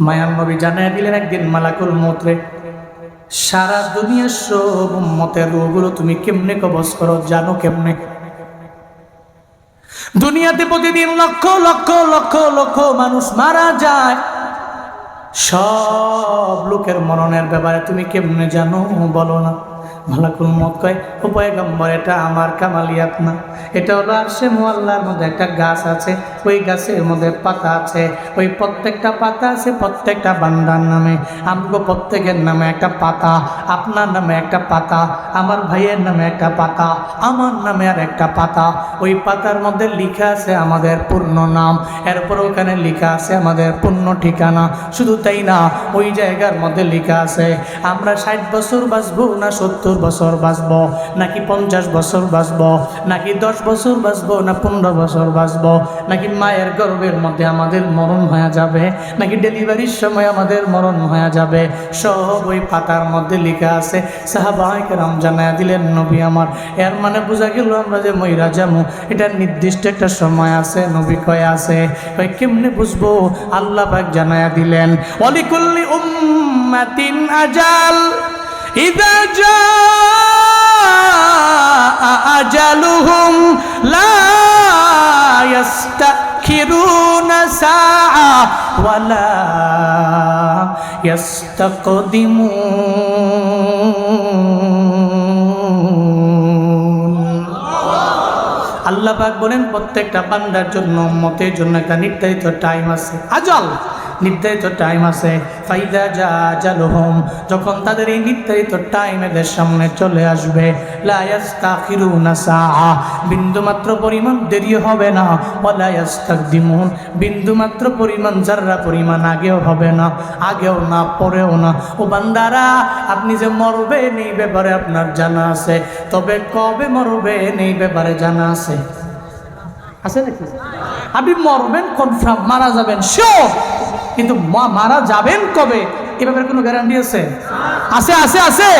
মায়ার নবী জানায় দিলেন একদিন মালাকুল মউতরে সারা দুনিয়ার সব উম্মতের রূহগুলো তুমি কেমনে কবজ করো জানো কেমনে? দুনিয়াতে প্রতিদিন লক্ষ লক্ষ লক্ষ লক্ষ মানুষ মারা যায়, সব লোকের মরণের ব্যাপারে তুমি কেমনে জানো বলো না। মালাকুল মউত কয়, ও পয়গম্বর, এটা আমার কামালিয়াত না, এটা হলো আরশে মুআল্লার মধ্যে একটা গাছ আছে, ওই গাছের মধ্যে পাতা আছে, ওই প্রত্যেকটা পাতা আছে প্রত্যেকটা বান্দার নামে, আমগো প্রত্যেকের নামে একটা পাতা, আপনার নামে একটা পাতা, আমার ভাইয়ের নামে একটা পাতা, আমার নামে আর একটা পাতা। ওই পাতার মধ্যে লেখা আছে আমাদের পূর্ণ নাম, এরপর ওখানে লেখা আছে আমাদের পূর্ণ ঠিকানা। শুধু তাই না, ওই জায়গার মধ্যে লেখা আছে আমরা 60 বছর বাঁচবো না 70 বছর বাঁচবো, নাকি 50 বছর বাঁচবো, নাকি 10 বছর বাঁচবো না 15 বছর বাঁচবো, নাকি মায়ের গর্ভের মধ্যে আমাদের মরণ হয়ে যাবে, নাকি ডেলিভারির সময় আমাদের মরণ হয়ে যাবে। সব ওই পাতার মধ্যে লেখা আছে। সাহাবায়ে কেরাম জানায়া দিলেন, নবী আমার, এর মানে বোঝা গেল আমরা যে মইরা যামু, এটা নির্দিষ্ট একটা সময় আছে। নবী কয় আছে। কয় কেমনে বুঝবো? আল্লাহ পাক জানায়া দিলেন, ওয়ালিকুল্লি উম্মাতিন আজাল ইযা জাআ আজালুহুম লা ইস্তাখিরুনা সাআ ওয়া লা ইস্তাকদিমুন। আল্লাহ পাক বলেন, প্রত্যেকটা বান্দার জন্য, উম্মতের জন্য একটা নির্ধারিত টাইম আছে, আজাল, নির্ধারিত টাইম আছে। ফাইদা যা আজালুহুম, যখন তাদের এই নির্ধারিত টাইম এদের সামনে চলে আসবে, লা ইস্তাখিরুনা সাআ, বিন্দুমাত্র পরিমাণ দেরি হবে না, ওয়ালা ইস্তাকদিমুন, বিন্দুমাত্র পরিমাণ যাররা পরিমাণ আগেও হবে না, আগেও না পরেও না। ও বান্দারা, আপনি যে মরবেন এই ব্যাপারে আপনার জানা আছে, তবে কবে মরবেন এই ব্যাপারে জানা আছে? আছে নাকি? আপনি মরবেন কনফার্ম, মারা যাবেন শিওর, কিন্তু মারা যাবেন কবে এ ব্যাপারে কোনো গ্যারান্টি আছে? আছে আছে আছে।